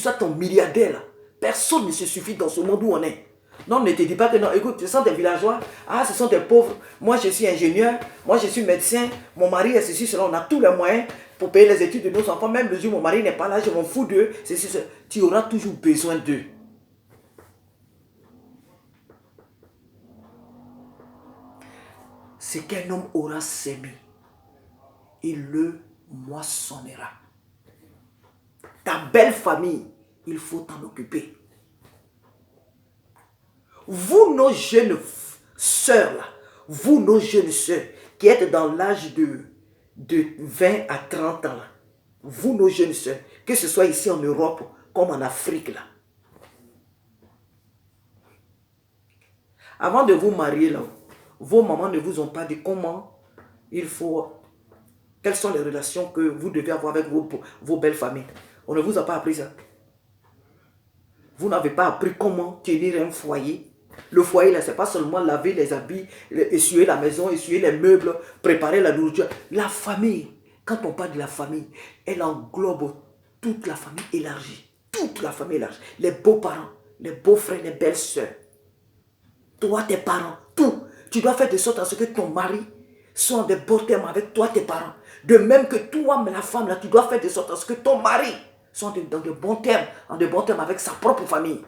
sois ton milliardaire là. Personne ne se suffit dans ce monde où on est. Non, ne te dis pas que non, écoute, ce sont des villageois, ah, ce sont des pauvres, moi je suis ingénieur, moi je suis médecin, mon mari est ceci, cela, on a tous les moyens pour payer les études de nos enfants, même le jour où mon mari n'est pas là, je m'en fous d'eux, ceci, cela. Tu auras toujours besoin d'eux. Ce qu'un homme aura sémé, il le moissonnera. Ta belle famille, il faut t'en occuper. Vous, nos jeunes sœurs, là, vous, nos jeunes sœurs, qui êtes dans l'âge de 20 à 30 ans, là, vous, nos jeunes sœurs, que ce soit ici en Europe comme en Afrique, là. Avant de vous marier, là, vos mamans ne vous ont pas dit comment il faut, quelles sont les relations que vous devez avoir avec vos belles familles. On ne vous a pas appris ça. Vous n'avez pas appris comment tenir un foyer. Le foyer, là, ce n'est pas seulement laver les habits, essuyer la maison, essuyer les meubles, préparer la nourriture. La famille, quand on parle de la famille, elle englobe toute la famille élargie. Toute la famille élargie. Les beaux-parents, les beaux-frères, les belles-sœurs. Toi, tes parents, tout. Tu dois faire de sorte à ce que ton mari soit en de bons termes avec toi, tes parents. De même que toi, la femme, là, tu dois faire de sorte à ce que ton mari soit dans de bons termes, en de bons termes avec sa propre famille.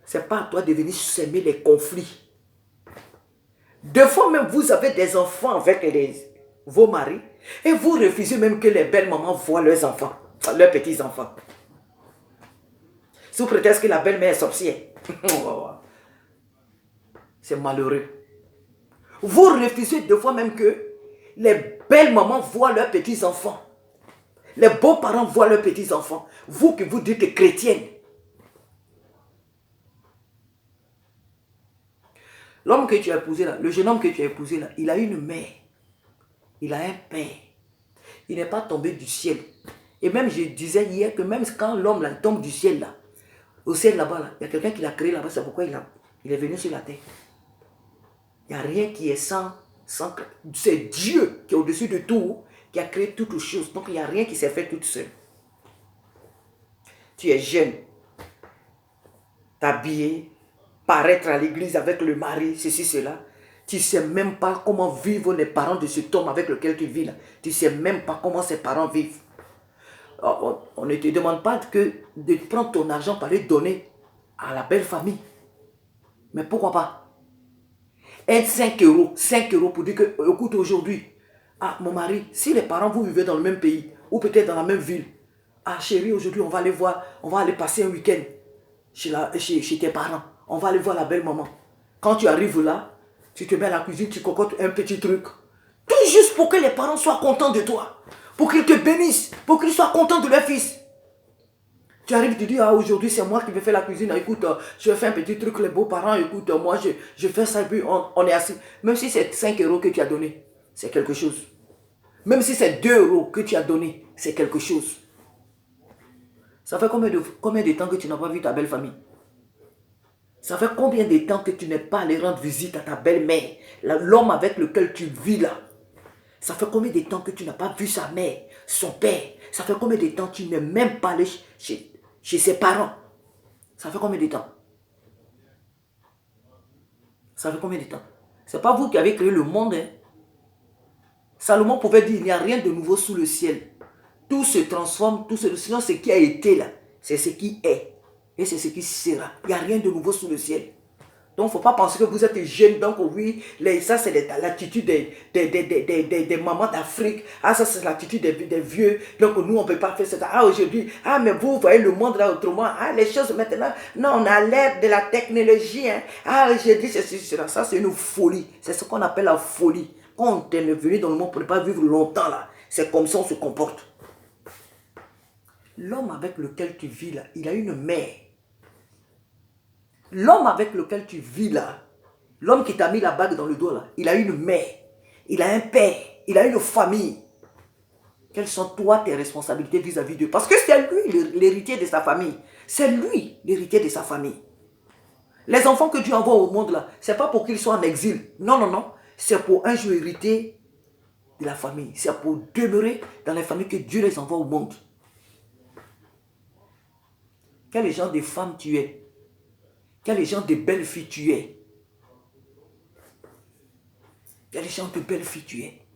Ce n'est pas à toi de venir s'aimer les conflits. Des fois même, vous avez des enfants avec vos maris et vous refusez même que les belles mamans voient leurs enfants, leurs petits-enfants. Sous prétexte que la belle-mère est sorcière. C'est malheureux. Vous refusez des fois même que les belles mamans voient leurs petits-enfants. Les beaux-parents voient leurs petits-enfants. Vous qui vous dites chrétienne. L'homme que tu as épousé là, le jeune homme que tu as épousé là, il a une mère. Il a un père. Il n'est pas tombé du ciel. Et même je disais hier que même quand l'homme là tombe du ciel là, au ciel là-bas, là, il y a quelqu'un qui l'a créé là-bas, c'est pourquoi il est venu sur la terre. Il n'y a rien qui est sans c'est Dieu qui est au-dessus de tout, qui a créé toutes choses. Donc il n'y a rien qui s'est fait toute seule. Tu es jeune, t'habiller, paraître à l'église avec le mari, ceci, cela. Tu ne sais même pas comment vivent les parents de cet homme avec lequel tu vis là. Tu ne sais même pas comment ses parents vivent. On ne te demande pas de prendre ton argent pour aller donner à la belle famille. Mais pourquoi pas? Aide 5 euros pour dire que, écoute, aujourd'hui, ah, mon mari, si les parents, vous vivez dans le même pays, ou peut-être dans la même ville, ah, chérie, aujourd'hui, on va aller voir, on va aller passer un week-end chez tes parents. On va aller voir la belle maman. Quand tu arrives là, tu te mets à la cuisine, tu cocottes un petit truc. Tout juste pour que les parents soient contents de toi. Pour qu'ils te bénissent. Pour qu'ils soient contents de leur fils. Tu arrives, tu dis, ah, aujourd'hui, c'est moi qui vais faire la cuisine. Écoute, je vais faire un petit truc, les beaux-parents. Écoute, moi, je fais ça et puis on est assis. Même si c'est 5 euros que tu as donné, c'est quelque chose. Même si c'est 2 euros que tu as donné, c'est quelque chose. Ça fait combien de temps que tu n'as pas vu ta belle famille? Ça fait combien de temps que tu n'es pas allé rendre visite à ta belle-mère, l'homme avec lequel tu vis là? Ça fait combien de temps que tu n'as pas vu sa mère, son père? Ça fait combien de temps que tu n'es même pas allé chez ses parents? Ça fait combien de temps? Ça fait combien de temps? Ce n'est pas vous qui avez créé le monde. Hein? Salomon pouvait dire, il n'y a rien de nouveau sous le ciel. Tout se transforme, sinon ce qui a été là, c'est ce qui est. Et c'est ce qui sera. Il n'y a rien de nouveau sous le ciel. Donc, il ne faut pas penser que vous êtes jeune. Donc, oui, ça, c'est l'attitude des mamans d'Afrique. Ah, ça, c'est l'attitude des vieux. Donc, nous, on ne peut pas faire ça. Ah, aujourd'hui, ah, mais vous voyez le monde là autrement. Ah, les choses maintenant. Non, on a l'air de la technologie. Hein. Ah, aujourd'hui, c'est cela. Ça, c'est une folie. C'est ce qu'on appelle la folie. Quand on est venu dans le monde pour ne pas vivre longtemps là, c'est comme ça on se comporte. L'homme avec lequel tu vis là, il a une mère. L'homme avec lequel tu vis là, l'homme qui t'a mis la bague dans le dos là, il a une mère, il a un père, il a une famille. Quelles sont toi tes responsabilités vis-à-vis d'eux? Parce que c'est lui l'héritier de sa famille. C'est lui l'héritier de sa famille. Les enfants que Dieu envoie au monde là, c'est pas pour qu'ils soient en exil. Non, non, non. C'est pour un jour hériter de la famille. C'est pour demeurer dans les familles que Dieu les envoie au monde. Quel genre de femme tu es? Quel genre de belle fille tu es? Quel genre de belle fille tu es?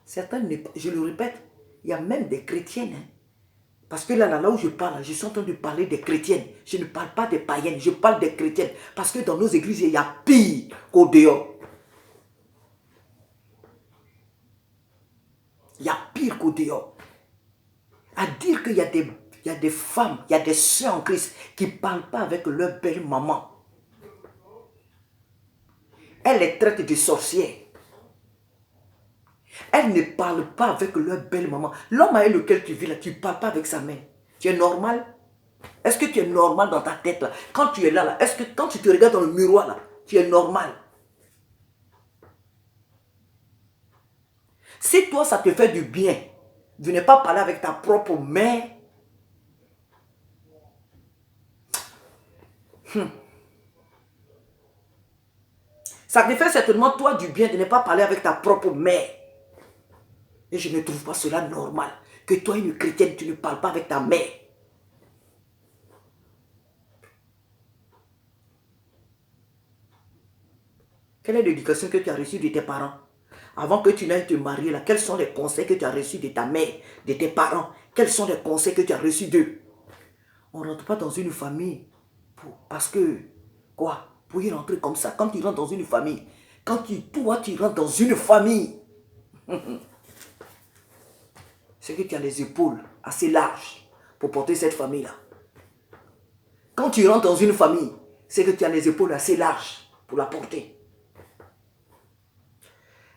Certaines, je le répète, il y a même des chrétiennes. Hein. Parce que là où je parle, je suis en train de parler des chrétiennes. Je ne parle pas des païennes, je parle des chrétiennes. Parce que dans nos églises, il y a pire qu'au dehors. Il y a pire qu'au dehors. À dire qu'il y a des femmes, il y a des sœurs en Christ qui ne parlent pas avec leur belle maman. Elles les traitent de sorcières. Elles ne parlent pas avec leur belle maman. L'homme avec lequel tu vis là, tu ne parles pas avec sa mère. Tu es normal? Est-ce que tu es normal dans ta tête là? Quand tu es là, est-ce que quand tu te regardes dans le miroir là, tu es normal? Si toi ça te fait du bien de ne pas parler avec ta propre mère, ça te fait certainement toi du bien de ne pas parler avec ta propre mère. Et je ne trouve pas cela normal. Que toi, une chrétienne, tu ne parles pas avec ta mère. Quelle est l'éducation que tu as reçue de tes parents? Avant que tu n'ailles te marier, là, quels sont les conseils que tu as reçus de ta mère, de tes parents? Quels sont les conseils que tu as reçus d'eux? On ne rentre pas dans une famille parce que, quoi? Pour y rentrer comme ça, quand tu rentres dans une famille, quand toi, tu rentres dans une famille, c'est que tu as les épaules assez larges pour porter cette famille-là. Quand tu rentres dans une famille, c'est que tu as les épaules assez larges pour la porter.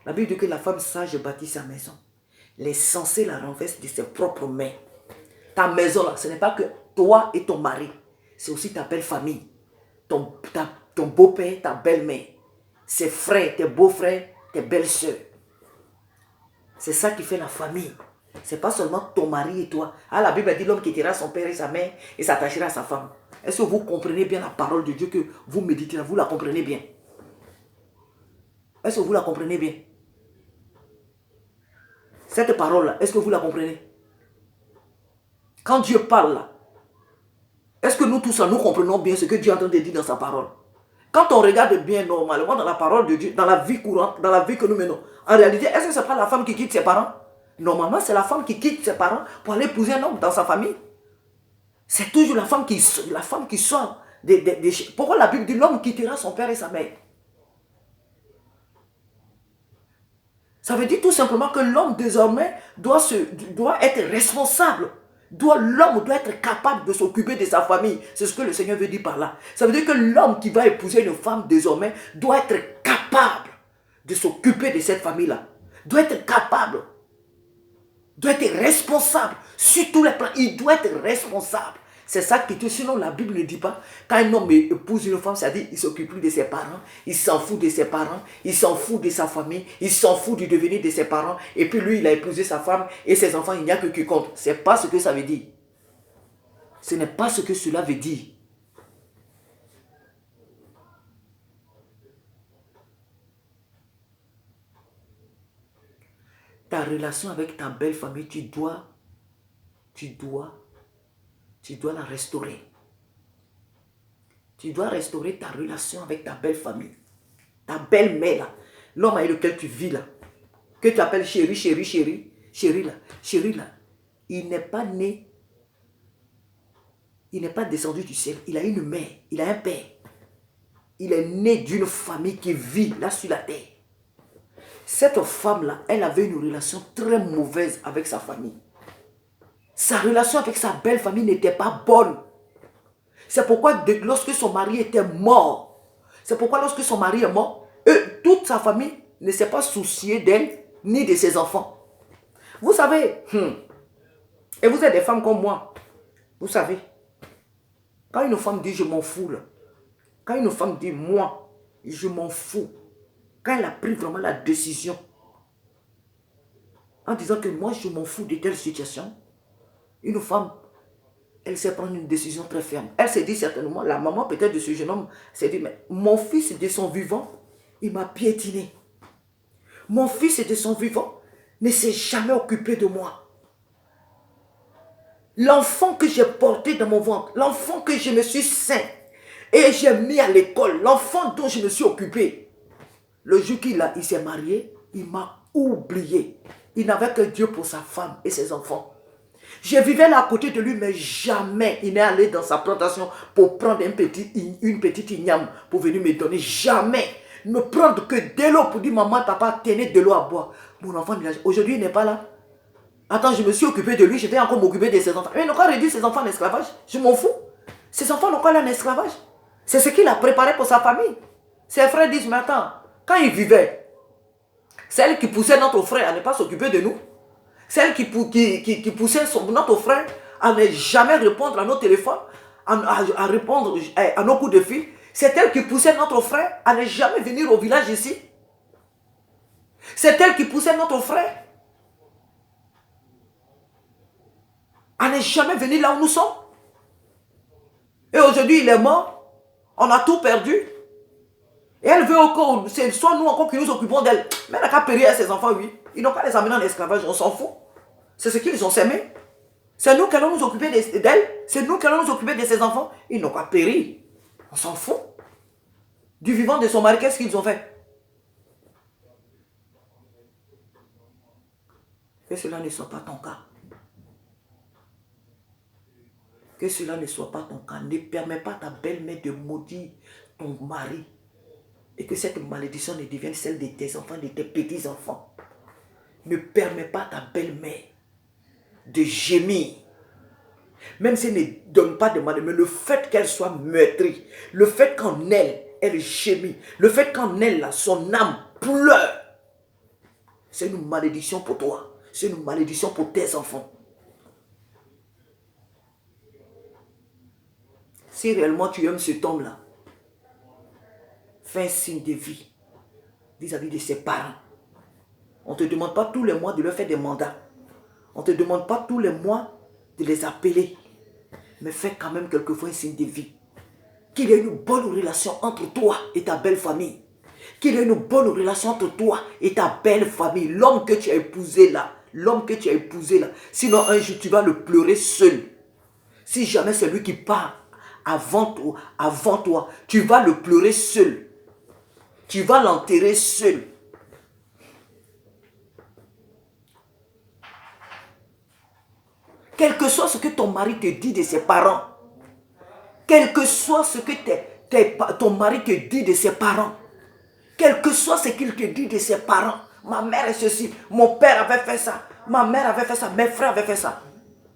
La Bible dit que la femme sage bâtit sa maison. Les censés la renversent de ses propres mains. Ta maison, là, ce n'est pas que toi et ton mari. C'est aussi ta belle famille. Ton beau-père, ta belle-mère. Ses frères, tes beaux-frères, tes belles-sœurs. C'est ça qui fait la famille. Ce n'est pas seulement ton mari et toi. Ah, la Bible dit l'homme quittera son père et sa mère et s'attachera à sa femme. Est-ce que vous comprenez bien la parole de Dieu que vous méditez là? Vous la comprenez bien? Est-ce que vous la comprenez bien? Cette parole-là, est-ce que vous la comprenez? Quand Dieu parle là, est-ce que nous tous là, nous comprenons bien ce que Dieu est en train de dire dans sa parole? Quand on regarde bien normalement dans la parole de Dieu, dans la vie courante, dans la vie que nous menons, en réalité, est-ce que ce n'est pas la femme qui quitte ses parents? Normalement, c'est la femme qui quitte ses parents pour aller épouser un homme dans sa famille. C'est toujours la femme qui sort. Pourquoi la Bible dit l'homme quittera son père et sa mère? Ça veut dire tout simplement que l'homme désormais doit être responsable. L'homme doit être capable de s'occuper de sa famille. C'est ce que le Seigneur veut dire par là. Ça veut dire que l'homme qui va épouser une femme désormais doit être capable de s'occuper de cette famille-là. Doit être capable. Doit être responsable. Sur tous les plans, il doit être responsable. C'est ça qui dit. Sinon, la Bible ne dit pas. Quand un homme épouse une femme, c'est-à-dire il ne s'occupe plus de ses parents, il s'en fout de ses parents, il s'en fout de sa famille, il s'en fout du devenir de ses parents. Et puis lui, il a épousé sa femme et ses enfants, il n'y a que qui compte. Ce n'est pas ce que ça veut dire. Ce n'est pas ce que cela veut dire. Ta relation avec ta belle famille, tu dois la restaurer. Tu dois restaurer ta relation avec ta belle famille. Ta belle-mère là. L'homme avec lequel tu vis là. Que tu appelles chérie, chérie, chérie. Chérie là. Chérie là. Il n'est pas né. Il n'est pas descendu du ciel. Il a une mère. Il a un père. Il est né d'une famille qui vit là sur la terre. Cette femme-là, elle avait une relation très mauvaise avec sa famille. Sa relation avec sa belle famille n'était pas bonne. C'est pourquoi lorsque son mari était mort, lorsque son mari est mort, toute sa famille ne s'est pas souciée d'elle ni de ses enfants. Vous savez, et vous êtes des femmes comme moi, vous savez, quand une femme dit je m'en fous, là, quand une femme dit moi, je m'en fous, quand elle a pris vraiment la décision, en disant que moi je m'en fous de telle situation, une femme, elle sait prendre une décision très ferme. Elle s'est dit certainement, la maman peut-être de ce jeune homme, s'est dit, mais mon fils de son vivant, il m'a piétiné. Mon fils de son vivant ne s'est jamais occupé de moi. L'enfant que j'ai porté dans mon ventre, l'enfant que je me suis saint et j'ai mis à l'école, l'enfant dont je me suis occupé, le jour il s'est marié, il m'a oublié. Il n'avait que Dieu pour sa femme et ses enfants. Je vivais là à côté de lui, mais jamais il n'est allé dans sa plantation pour prendre une petite igname pour venir me donner. Jamais. Ne prendre que de l'eau pour dire maman, papa, tenez de l'eau à boire. Mon enfant, aujourd'hui, il n'est pas là. Attends, je me suis occupé de lui, je vais encore m'occuper de ses enfants. Mais il n'a pas réduit ses enfants en esclavage. Je m'en fous. Ses enfants n'ont pas là en esclavage. C'est ce qu'il a préparé pour sa famille. Ses frères disent, mais attends, quand il vivait, celle qui poussait notre frère à ne pas s'occuper de nous, celle qui poussait notre frère à ne jamais répondre à nos téléphones, à répondre à nos coups de fil, c'est elle qui poussait notre frère à ne jamais venir au village ici. C'est elle qui poussait notre frère à ne jamais venir là où nous sommes. Et aujourd'hui, il est mort. On a tout perdu. Et elle veut encore, c'est soit nous encore qui nous occupons d'elle. Mais elle n'a qu'à périr à ses enfants, oui. Ils n'ont pas les amener en esclavage, on s'en fout. C'est ce qu'ils ont sémé. C'est nous qui allons nous occuper d'elle. C'est nous qui allons nous occuper de ses enfants. Ils n'ont qu'à périr. On s'en fout. Du vivant de son mari, qu'est-ce qu'ils ont fait? Que cela ne soit pas ton cas. Que cela ne soit pas ton cas. Ne permets pas à ta belle-mère de maudire ton mari. Et que cette malédiction ne devienne celle de tes enfants, de tes petits-enfants. Ne permets pas à ta belle-mère de gémir. Même si elle ne donne pas de mal, mais le fait qu'elle soit meurtrie, le fait qu'en elle, elle gémit, le fait qu'en elle, son âme pleure, c'est une malédiction pour toi. C'est une malédiction pour tes enfants. Si réellement tu aimes cet homme-là, fais un signe de vie vis-à-vis de ses parents. On ne te demande pas tous les mois de leur faire des mandats. On ne te demande pas tous les mois de les appeler. Mais fais quand même quelquefois un signe de vie. Qu'il y ait une bonne relation entre toi et ta belle famille. Qu'il y ait une bonne relation entre toi et ta belle famille. L'homme que tu as épousé là. L'homme que tu as épousé là. Sinon un jour tu vas le pleurer seul. Si jamais c'est lui qui part avant toi, tu vas le pleurer seul. Tu vas l'enterrer seul. Quel que soit ce que ton mari te dit de ses parents, quel que soit ce que ton mari te dit de ses parents, quel que soit ce qu'il te dit de ses parents, ma mère est ceci, mon père avait fait ça, ma mère avait fait ça, mes frères avaient fait ça.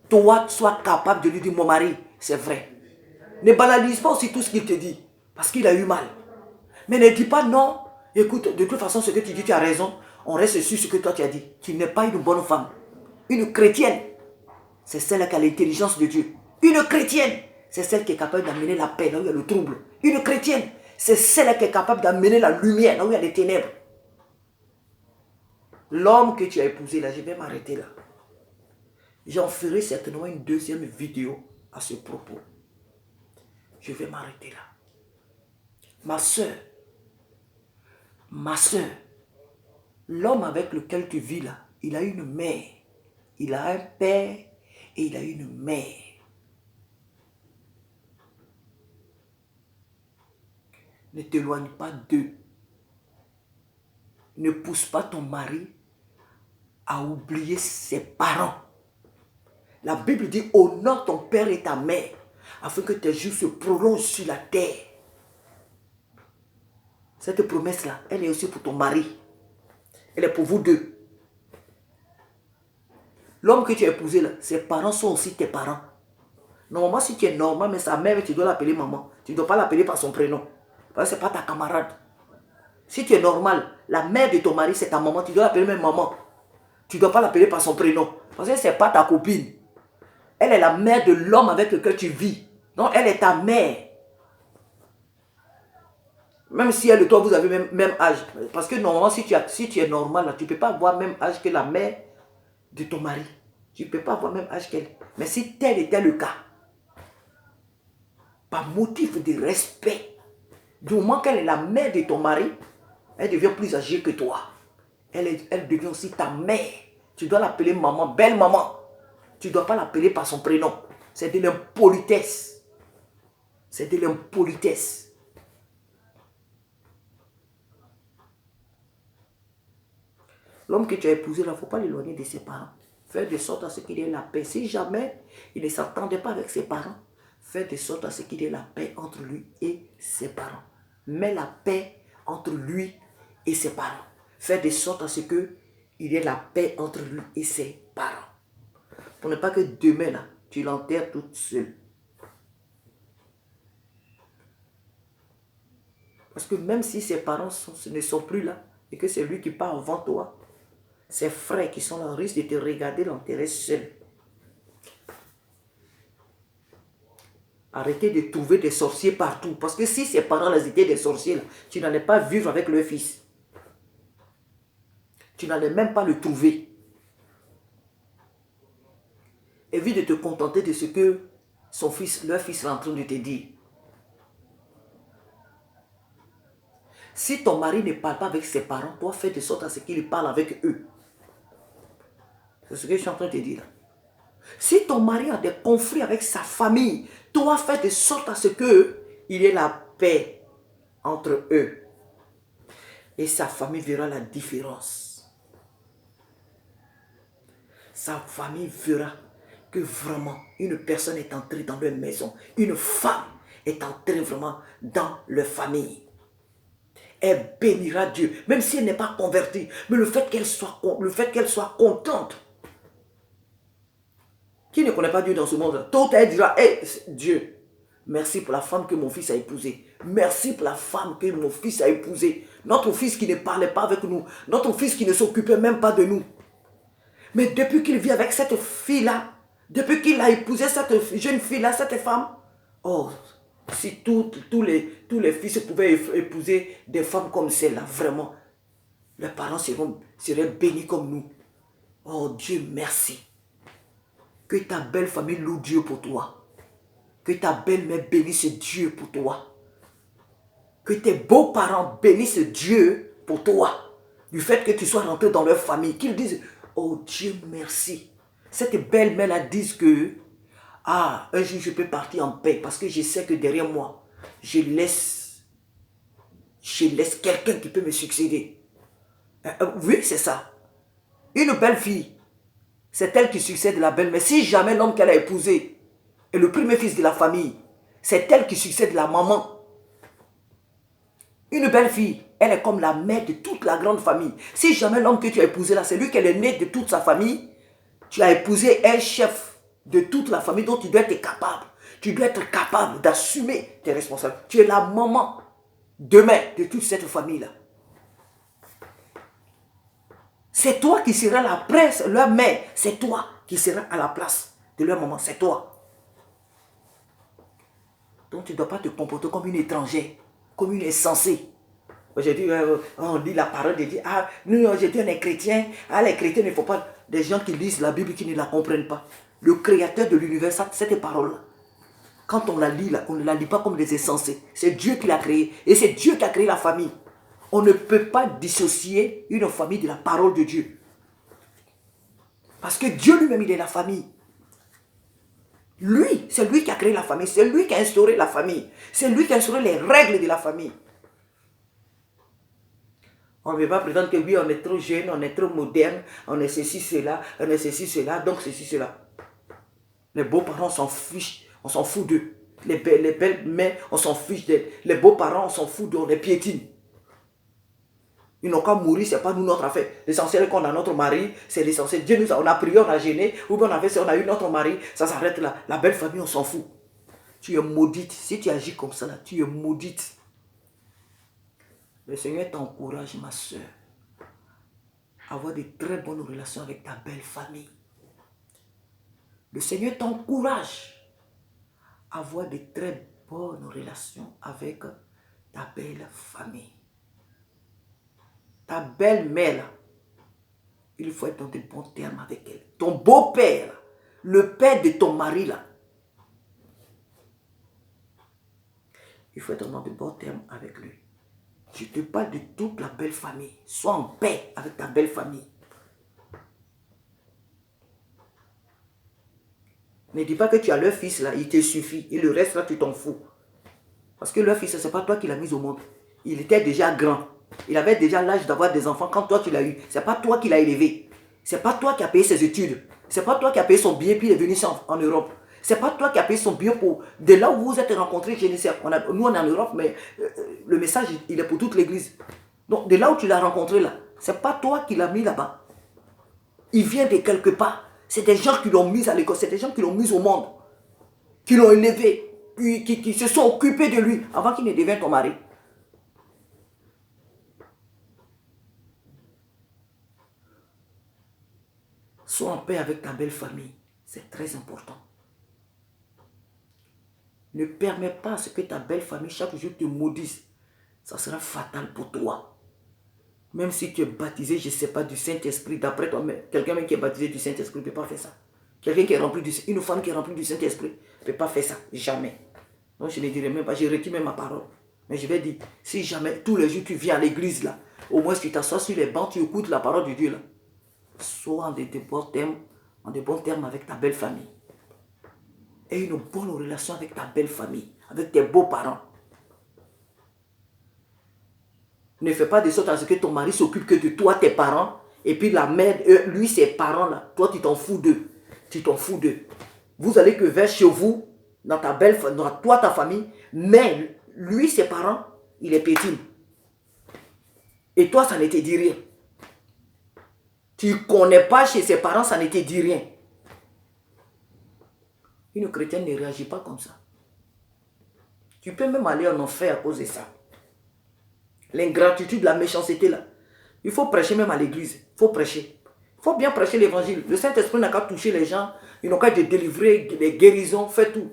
Toi, sois capable de lui dire, mon mari, c'est vrai. Ne banalise pas aussi tout ce qu'il te dit, parce qu'il a eu mal. Mais ne dis pas non, écoute, de toute façon, ce que tu dis, tu as raison, on reste sur ce que toi tu as dit. Tu n'es pas une bonne femme, une chrétienne. C'est celle qui a l'intelligence de Dieu. Une chrétienne, c'est celle qui est capable d'amener la paix là où il y a le trouble. Une chrétienne, c'est celle qui est capable d'amener la lumière là où il y a les ténèbres. L'homme que tu as épousé là, je vais m'arrêter là. J'en ferai certainement une deuxième vidéo à ce propos. Je vais m'arrêter là. Ma soeur, l'homme avec lequel tu vis là, il a une mère, il a un père et il a une mère. Ne t'éloigne pas d'eux. Ne pousse pas ton mari à oublier ses parents. La Bible dit, honore ton père et ta mère, afin que tes jours se prolongent sur la terre. Cette promesse-là, elle est aussi pour ton mari. Elle est pour vous deux. L'homme que tu as épousé là, ses parents sont aussi tes parents. Normalement, si tu es normal, mais sa mère, tu dois l'appeler maman. Tu ne dois pas l'appeler par son prénom. Parce que ce n'est pas ta camarade. Si tu es normal, la mère de ton mari, c'est ta maman. Tu dois l'appeler même maman. Tu ne dois pas l'appeler par son prénom. Parce que ce n'est pas ta copine. Elle est la mère de l'homme avec lequel tu vis. Donc, elle est ta mère. Même si elle et toi, vous avez même âge. Parce que normalement, si tu es normal, là, tu ne peux pas avoir même âge que la mère de ton mari. Tu ne peux pas avoir même âge qu'elle. Mais si tel était le cas, par motif de respect, du moment qu'elle est la mère de ton mari, elle devient plus âgée que toi. Elle devient aussi ta mère. Tu dois l'appeler maman, belle maman. Tu ne dois pas l'appeler par son prénom. C'est de l'impolitesse. C'est de l'impolitesse. L'homme que tu as épousé, il ne faut pas l'éloigner de ses parents. Fais de sorte à ce qu'il ait la paix. Si jamais il ne s'entendait pas avec ses parents, fais de sorte à ce qu'il ait la paix entre lui et ses parents. Mets la paix entre lui et ses parents. Fais de sorte à ce qu'il ait la paix entre lui et ses parents. Pour ne pas que demain, là, tu l'enterres toute seule. Parce que même si ses parents ne sont plus là, et que c'est lui qui part avant toi, ses frères qui sont là risquent de te regarder l'enterrer seul. Arrêtez de trouver des sorciers partout. Parce que si ses parents étaient des sorciers, là, tu n'allais pas vivre avec leur fils. Tu n'allais même pas le trouver. Évite de te contenter de ce que leur fils est en train de te dire. Si ton mari ne parle pas avec ses parents, toi fais de sorte à ce qu'il parle avec eux. C'est ce que je suis en train de te dire là. Si ton mari a des conflits avec sa famille, toi fais de sorte à ce qu'il ait la paix entre eux. Et sa famille verra la différence. Sa famille verra que vraiment une personne est entrée dans leur maison. Une femme est entrée vraiment dans leur famille. Elle bénira Dieu, même si elle n'est pas convertie. Mais le fait qu'elle soit contente. Qui ne connaît pas Dieu dans ce monde? Tôt ou tard, elle dira, hey, Dieu, merci pour la femme que mon fils a épousée. Merci pour la femme que mon fils a épousée. Notre fils qui ne parlait pas avec nous. Notre fils qui ne s'occupait même pas de nous. Mais depuis qu'il vit avec cette fille-là, depuis qu'il a épousé cette jeune fille-là, cette femme, oh, si tous les fils pouvaient épouser des femmes comme celle-là, vraiment, leurs parents seraient bénis comme nous. Oh Dieu, merci. Que ta belle famille loue Dieu pour toi. Que ta belle-mère bénisse Dieu pour toi. Que tes beaux-parents bénissent Dieu pour toi. Du fait que tu sois rentré dans leur famille. Qu'ils disent, oh Dieu merci. Cette belle-mère-là dit que, ah, un jour je peux partir en paix. Parce que je sais que derrière moi, je laisse quelqu'un qui peut me succéder. Oui, c'est ça. Une belle fille. C'est elle qui succède la belle-mère. Si jamais l'homme qu'elle a épousé est le premier fils de la famille, c'est elle qui succède la maman. Une belle fille, elle est comme la mère de toute la grande famille. Si jamais l'homme que tu as épousé là, c'est lui qui est le né de toute sa famille, tu as épousé un chef de toute la famille dont tu dois être capable. Tu dois être capable d'assumer tes responsabilités. Tu es la maman demain de toute cette famille-là. C'est toi qui seras la presse, leur mère. C'est toi qui seras à la place de leur maman. C'est toi. Donc tu ne dois pas te comporter comme une étrangère, comme une insensée. J'ai dit, on lit la parole de Dieu. Ah, nous, j'ai dit, on est chrétiens. Ah, les chrétiens, il ne faut pas des gens qui lisent la Bible qui ne la comprennent pas. Le créateur de l'univers, cette parole-là, quand on la lit, là, on ne la lit pas comme des insensés. C'est Dieu qui l'a créée. Et c'est Dieu qui a créé la famille. On ne peut pas dissocier une famille de la parole de Dieu. Parce que Dieu lui-même, il est la famille. Lui, c'est lui qui a créé la famille. C'est lui qui a instauré la famille. C'est lui qui a instauré les règles de la famille. On ne peut pas prétendre que oui, on est trop jeune, on est trop moderne, on est ceci, cela, on est ceci, cela, donc ceci, cela. Les beaux-parents, on s'en fiche, on s'en fout d'eux. Les belles-mères, on s'en fiche d'elles. Les beaux-parents, on s'en fout d'eux, on les piétine. Ils n'ont qu'à mourir, ce n'est pas nous notre affaire. L'essentiel est qu'on a notre mari, c'est l'essentiel. Dieu nous a, on a prié, on a gêné, ou bien on a eu notre mari, ça s'arrête là. La belle famille, on s'en fout. Tu es maudite. Si tu agis comme ça, là, tu es maudite. Le Seigneur t'encourage, ma soeur, à avoir de très bonnes relations avec ta belle famille. Le Seigneur t'encourage à avoir de très bonnes relations avec ta belle famille. Ta belle-mère, il faut être dans de bons termes avec elle. Ton beau-père, le père de ton mari, là, il faut être dans de bons termes avec lui. Je te parle de toute la belle famille. Sois en paix avec ta belle famille. Ne dis pas que tu as leur fils là, il te suffit. Et le reste là, tu t'en fous. Parce que leur fils, ce n'est pas toi qui l'as mis au monde. Il était déjà grand. Il avait déjà l'âge d'avoir des enfants quand toi tu l'as eu. Ce n'est pas toi qui l'as élevé. Ce n'est pas toi qui as payé ses études. Ce n'est pas toi qui as payé son billet puis il est venu ici en Europe. Ce n'est pas toi qui as payé son billet pour... De là où vous vous êtes rencontrés, je ne sais pas. Nous on est en Europe, mais le message il est pour toute l'église. Donc de là où tu l'as rencontré là, ce n'est pas toi qui l'as mis là-bas. Il vient de quelque part. C'est des gens qui l'ont mis à l'école. C'est des gens qui l'ont mis au monde. Qui l'ont élevé. Qui se sont occupés de lui avant qu'il ne devienne ton mari. Sois en paix avec ta belle famille. C'est très important. Ne permets pas à ce que ta belle famille chaque jour te maudisse. Ça sera fatal pour toi. Même si tu es baptisé, je ne sais pas, du Saint-Esprit, d'après toi, quelqu'un qui est baptisé du Saint-Esprit ne peut pas faire ça. Quelqu'un qui est rempli une femme qui est remplie du Saint-Esprit ne peut pas faire ça. Jamais. Donc je ne dirai même pas, je retire même ma parole. Mais je vais dire, si jamais tous les jours tu viens à l'église là, au moins tu t'assois sur les bancs, tu écoutes la parole de Dieu là. Sois en de bons termes avec ta belle famille. Et une bonne relation avec ta belle famille, avec tes beaux-parents. Ne fais pas de sorte à ce que ton mari s'occupe que de toi, tes parents, et puis la mère, lui, ses parents là, toi tu t'en fous d'eux. Tu t'en fous d'eux. Vous allez que vers chez vous, dans ta belle famille, dans toi, ta famille, mais lui, ses parents, il est petit. Et toi, ça ne te dit rien. Tu ne connais pas chez ses parents, ça ne te dit rien. Une chrétienne ne réagit pas comme ça. Tu peux même aller en enfer à cause de ça. L'ingratitude, la méchanceté là. Il faut prêcher même à l'église. Il faut prêcher. Il faut bien prêcher l'évangile. Le Saint-Esprit n'a qu'à toucher les gens. Ils n'ont qu'à te délivrer, des guérisons, fais tout.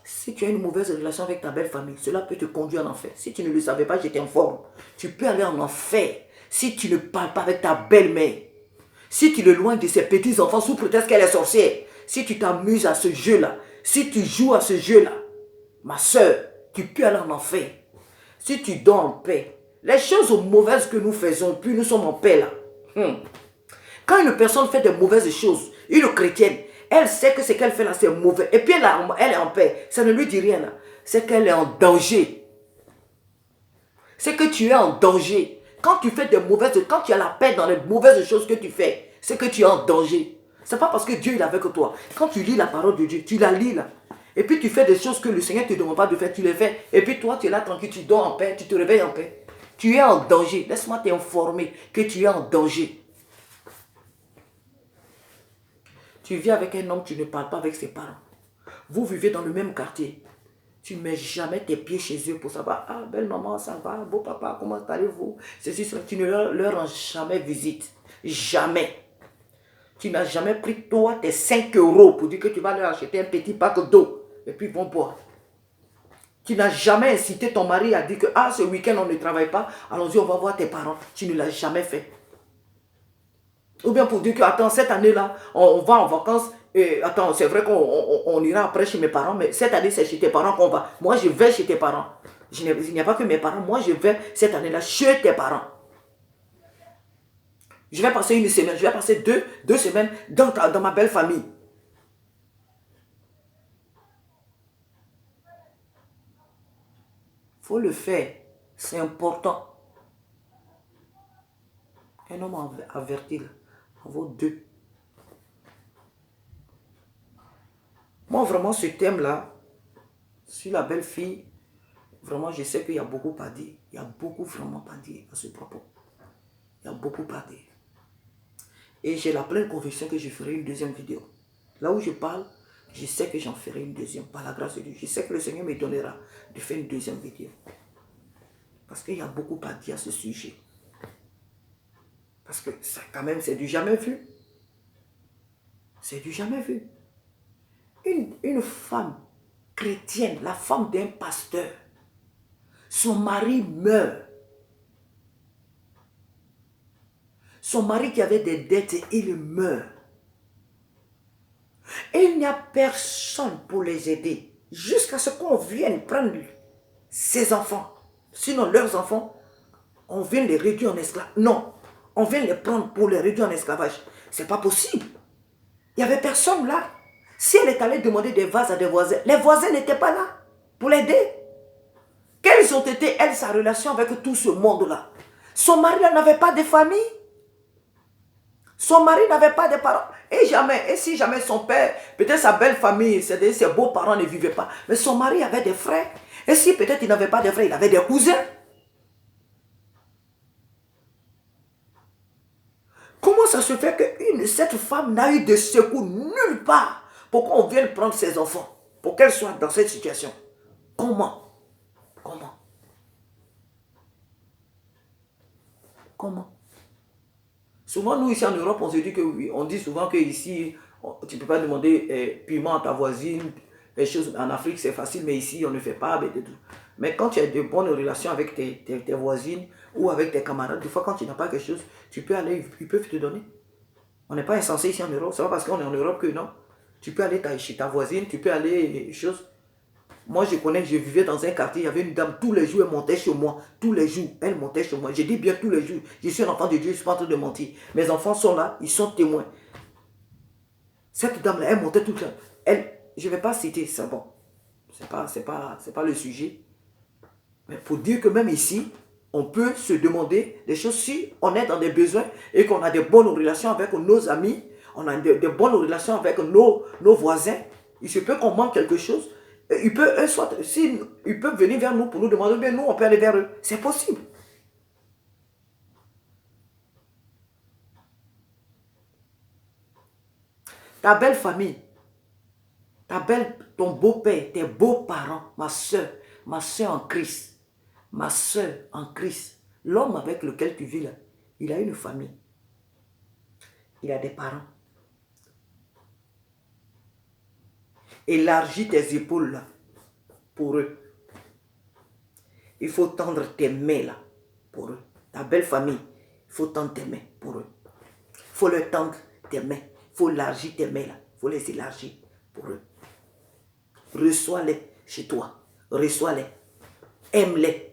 Si tu as une mauvaise relation avec ta belle famille, cela peut te conduire en enfer. Si tu ne le savais pas, je t'informe. Tu peux aller en enfer si tu ne parles pas avec ta belle-mère. Si tu l'éloignes de ses petits-enfants sous prétexte qu'elle est sorcière. Si tu t'amuses à ce jeu-là. Si tu joues à ce jeu-là. Ma soeur, tu peux aller en enfer. Si tu dors en paix. Les choses mauvaises que nous faisons, puis nous sommes en paix là. Quand une personne fait de mauvaises choses, une chrétienne, elle sait que ce qu'elle fait là, c'est mauvais. Et puis elle est en paix. Ça ne lui dit rien là. C'est qu'elle est en danger. C'est que tu es en danger. Quand tu fais des mauvaises, quand tu as la paix dans les mauvaises choses que tu fais, c'est que tu es en danger. C'est pas parce que Dieu est avec toi. Quand tu lis la parole de Dieu, tu la lis là. Et puis tu fais des choses que le Seigneur ne te demande pas de faire, tu les fais. Et puis toi, tu es là tranquille, tu dors en paix, tu te réveilles en paix. Tu es en danger. Laisse-moi t'informer que tu es en danger. Tu vis avec un homme, tu ne parles pas avec ses parents. Vous vivez dans le même quartier. Tu ne mets jamais tes pieds chez eux pour savoir, ah, belle maman, ça va, beau papa, comment allez-vous? Ceci, cela. Tu ne leur rends jamais visite. Jamais. Tu n'as jamais pris toi tes 5 € pour dire que tu vas leur acheter un petit pack d'eau. Et puis ils vont boire. Tu n'as jamais incité ton mari à dire que, ah, ce week-end on ne travaille pas, allons-y, on va voir tes parents. Tu ne l'as jamais fait. Ou bien pour dire que, attends, cette année-là, on va en vacances. Et attends, c'est vrai qu'on ira après chez mes parents, mais cette année, c'est chez tes parents qu'on va. Moi, je vais chez tes parents. Il n'y a pas que mes parents. Moi, je vais cette année-là chez tes parents. Je vais passer une semaine, je vais passer deux semaines dans ma belle famille. Il faut le faire. C'est important. Un homme averti, là, en vaut 2. Moi, vraiment, ce thème-là, sur la belle-fille, vraiment, je sais qu'il y a beaucoup à dire. Il y a beaucoup vraiment à dire à ce propos. Il y a beaucoup à dire. Et j'ai la pleine conviction que je ferai une deuxième vidéo. Là où je parle, je sais que j'en ferai une deuxième, par la grâce de Dieu. Je sais que le Seigneur me donnera de faire une deuxième vidéo. Parce qu'il y a beaucoup à dire à ce sujet. Parce que ça, quand même, c'est du jamais vu. C'est du jamais vu. Une femme chrétienne, la femme d'un pasteur, son mari meurt. Son mari qui avait des dettes, il meurt. Et il n'y a personne pour les aider. Jusqu'à ce qu'on vienne prendre ses enfants. Sinon, leurs enfants, on vient les réduire en esclavage. Non, on vient les prendre pour les réduire en esclavage. C'est pas possible. Il n'y avait personne là. Si elle est allée demander des vases à des voisins, les voisins n'étaient pas là pour l'aider. Quelles ont été, elle, sa relation avec tout ce monde-là? Son mari n'avait pas de famille. Son mari n'avait pas de parents. Et si jamais son père, peut-être sa belle famille, c'est-à-dire ses beaux-parents ne vivaient pas, mais son mari avait des frères. Et si peut-être il n'avait pas de frères, il avait des cousins. Comment ça se fait que cette femme n'a eu de secours nulle part pour qu'on vienne prendre ses enfants, pour qu'elle soit dans cette situation? Comment? Comment? Comment? Souvent, nous, ici en Europe, on se dit que oui. On dit souvent que ici, tu ne peux pas demander piment à ta voisine. Les choses en Afrique, c'est facile, mais ici, on ne fait pas. Mais quand tu as de bonnes relations avec tes voisines ou avec tes camarades, des fois, quand tu n'as pas quelque chose, tu peux aller, ils peuvent te donner. On n'est pas insensé ici en Europe. C'est pas parce qu'on est en Europe que non. Tu peux aller chez ta voisine, tu peux aller choses. Moi, je connais, je vivais dans un quartier, il y avait une dame, tous les jours, elle montait chez moi. Tous les jours, elle montait chez moi. Je dis bien tous les jours. Je suis un enfant de Dieu, je ne suis pas en train de mentir. Mes enfants sont là, ils sont témoins. Cette dame-là, elle montait tout le temps. Je ne vais pas citer, c'est bon. C'est pas le sujet. Mais pour dire que même ici, on peut se demander des choses si on est dans des besoins et qu'on a de bonnes relations avec nos amis, on a de bonnes relations avec nos voisins. Il se peut qu'on manque quelque chose. Ils peuvent venir vers nous pour nous demander, bien nous, on peut aller vers eux. C'est possible. Ta belle famille, ton beau-père, tes beaux-parents, ma soeur en Christ, ma soeur en Christ, l'homme avec lequel tu vis là, il a une famille. Il a des parents. Élargis tes épaules là pour eux. Il faut tendre tes mains là pour eux. Ta belle famille, il faut tendre tes mains pour eux. Il faut leur tendre tes mains. Il faut élargir tes mains là. Il faut les élargir pour eux. Reçois-les chez toi. Reçois-les. Aime-les.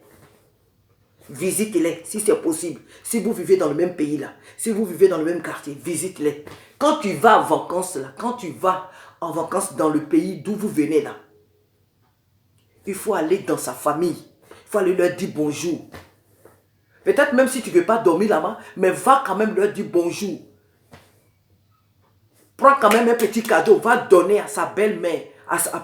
Visite-les si c'est possible. Si vous vivez dans le même pays là, si vous vivez dans le même quartier, visite-les. Quand tu vas en vacances là, quand tu vas en vacances dans le pays d'où vous venez là, il faut aller dans sa famille. Il faut aller leur dire bonjour. Peut-être même si tu ne veux pas dormir là-bas, mais va quand même leur dire bonjour. Prends quand même un petit cadeau, va donner à sa belle-mère,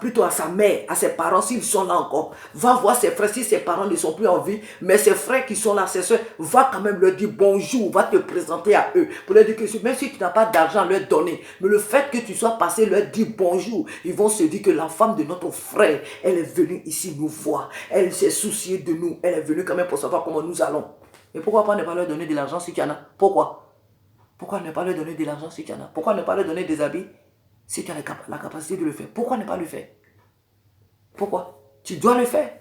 plutôt à sa mère, à ses parents s'ils sont là encore. Va voir ses frères si ses parents ne sont plus en vie, mais ses frères qui sont là, ses soeurs, va quand même leur dire bonjour, va te présenter à eux. Pour leur dire que même si tu n'as pas d'argent à leur donner, mais le fait que tu sois passé leur dire bonjour, ils vont se dire que la femme de notre frère, elle est venue ici nous voir. Elle s'est souciée de nous, elle est venue quand même pour savoir comment nous allons. Et pourquoi pas ne pas leur donner de l'argent si tu en as? Pourquoi? Pourquoi ne pas leur donner de l'argent si tu en as? Pourquoi ne pas leur donner des habits si tu as la capacité de le faire? Pourquoi ne pas le faire? Pourquoi? Tu dois le faire.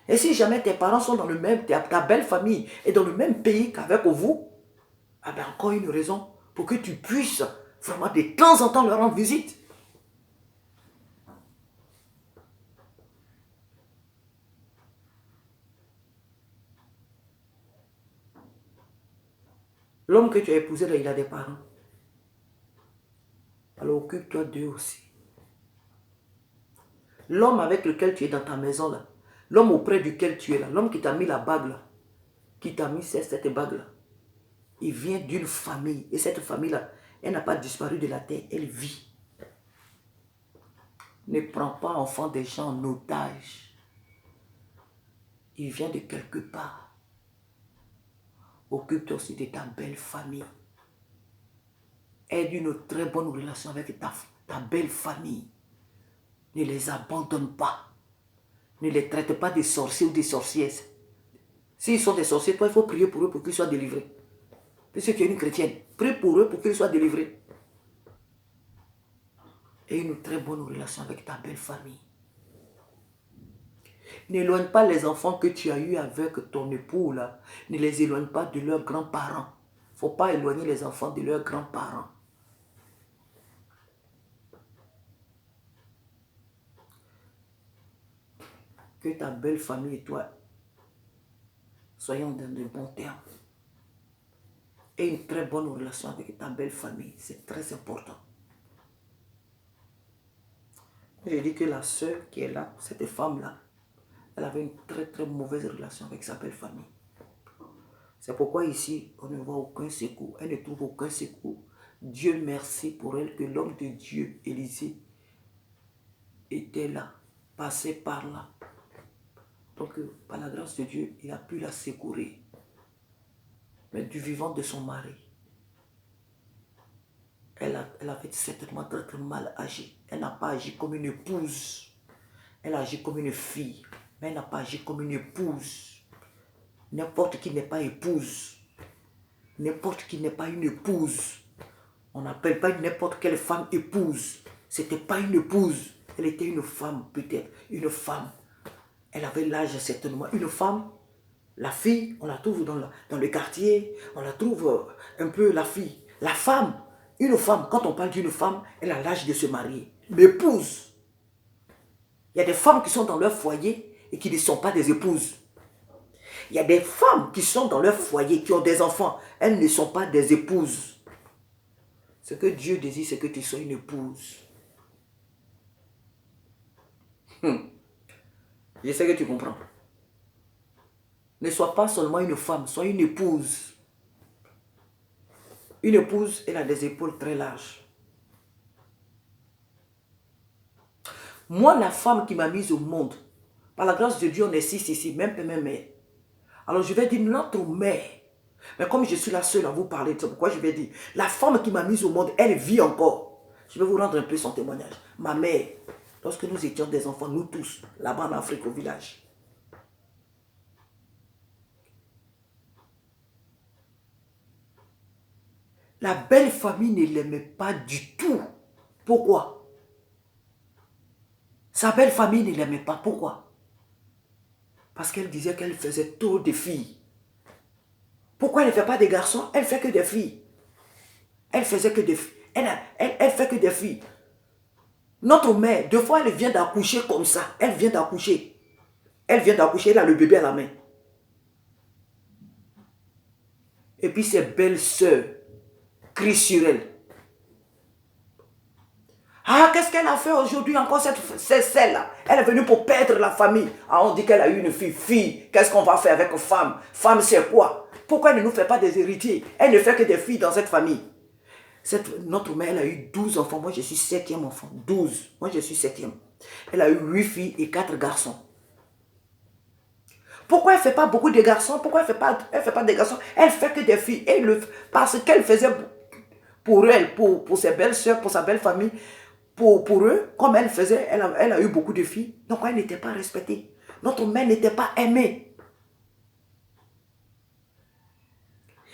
Et si jamais tes parents sont dans le même, ta belle famille est dans le même pays qu'avec vous, ah ben encore une raison pour que tu puisses vraiment de temps en temps leur rendre visite. L'homme que tu as épousé là, il a des parents. Alors occupe-toi d'eux aussi. L'homme avec lequel tu es dans ta maison là, l'homme auprès duquel tu es là, l'homme qui t'a mis la bague là, qui t'a mis cette bague là, il vient d'une famille. Et cette famille-là, elle n'a pas disparu de la terre, elle vit. Ne prends pas enfant des gens en otage. Il vient de quelque part. Occupe-toi aussi de ta belle famille. Aie une très bonne relation avec ta belle famille. Ne les abandonne pas. Ne les traite pas des sorciers ou des sorcières. S'ils sont des sorciers, toi, il faut prier pour eux pour qu'ils soient délivrés. Puisque tu es une chrétienne, prie pour eux pour qu'ils soient délivrés. Et une très bonne relation avec ta belle famille. N'éloigne pas les enfants que tu as eus avec ton époux là. Ne les éloigne pas de leurs grands-parents. Il ne faut pas éloigner les enfants de leurs grands-parents. Que ta belle famille et toi soyons dans de bons termes. Aie une très bonne relation avec ta belle famille. C'est très important. Je dis que la sœur qui est là, cette femme-là, elle avait une très très mauvaise relation avec sa belle famille. C'est pourquoi ici, on ne voit aucun secours. Elle ne trouve aucun secours. Dieu merci pour elle que l'homme de Dieu, Élisée, était là, passait par là. Donc, par la grâce de Dieu, il a pu la secourir. Mais du vivant de son mari, elle avait certainement très, très mal agi. Elle n'a pas agi comme une épouse. Elle a agi comme une fille. Mais elle n'a pas agi comme une épouse. N'importe qui n'est pas épouse. N'importe qui n'est pas une épouse. On n'appelle pas n'importe quelle femme épouse. Ce n'était pas une épouse. Elle était une femme peut-être. Une femme. Elle avait l'âge certainement. Une femme, la fille, on la trouve dans le quartier. On la trouve un peu la fille. La femme, une femme, quand on parle d'une femme, elle a l'âge de se marier. L'épouse. Il y a des femmes qui sont dans leur foyer et qui ne sont pas des épouses. Il y a des femmes qui sont dans leur foyer, qui ont des enfants. Elles ne sont pas des épouses. Ce que Dieu désire, c'est que tu sois une épouse. Je sais que tu comprends. Ne sois pas seulement une femme, sois une épouse. Une épouse, elle a des épaules très larges. Moi, la femme qui m'a mise au monde, par la grâce de Dieu, on est six ici, même père, même mère. Alors je vais dire notre mère. Mais comme je suis la seule à vous parler, c'est pourquoi je vais dire, la femme qui m'a mise au monde, elle vit encore. Je vais vous rendre un peu son témoignage. Ma mère, lorsque nous étions des enfants, nous tous, là-bas en Afrique, au village. La belle famille ne l'aimait pas du tout. Pourquoi? Sa belle famille ne l'aimait pas. Pourquoi? Parce qu'elle disait qu'elle faisait trop de filles. Pourquoi elle ne fait pas des garçons? Elle fait que des filles. Elle faisait que des filles. Elle fait que des filles. Notre mère, deux fois, elle vient d'accoucher comme ça. Elle vient d'accoucher. Elle a le bébé à la main. Et puis ses belles sœurs crient sur elle. Ah, qu'est-ce qu'elle a fait aujourd'hui encore, celle-là? Elle est venue pour perdre la famille. Ah, on dit qu'elle a eu une fille. Fille, qu'est-ce qu'on va faire avec une femme? Femme, c'est quoi? Pourquoi elle ne nous fait pas des héritiers? Elle ne fait que des filles dans cette famille. Notre mère, elle a eu 12 enfants. Moi, je suis 7e enfant. 12. Moi, je suis 7e. Elle a eu 8 filles et 4 garçons. Pourquoi elle ne fait pas beaucoup de garçons? Pourquoi elle ne fait pas de garçons? Elle fait que des filles. Parce qu'elle faisait pour elle, pour ses belles soeurs, pour sa belle famille, pour eux, comme elle faisait, elle a eu beaucoup de filles. Donc, elle n'était pas respectée. Notre mère n'était pas aimée.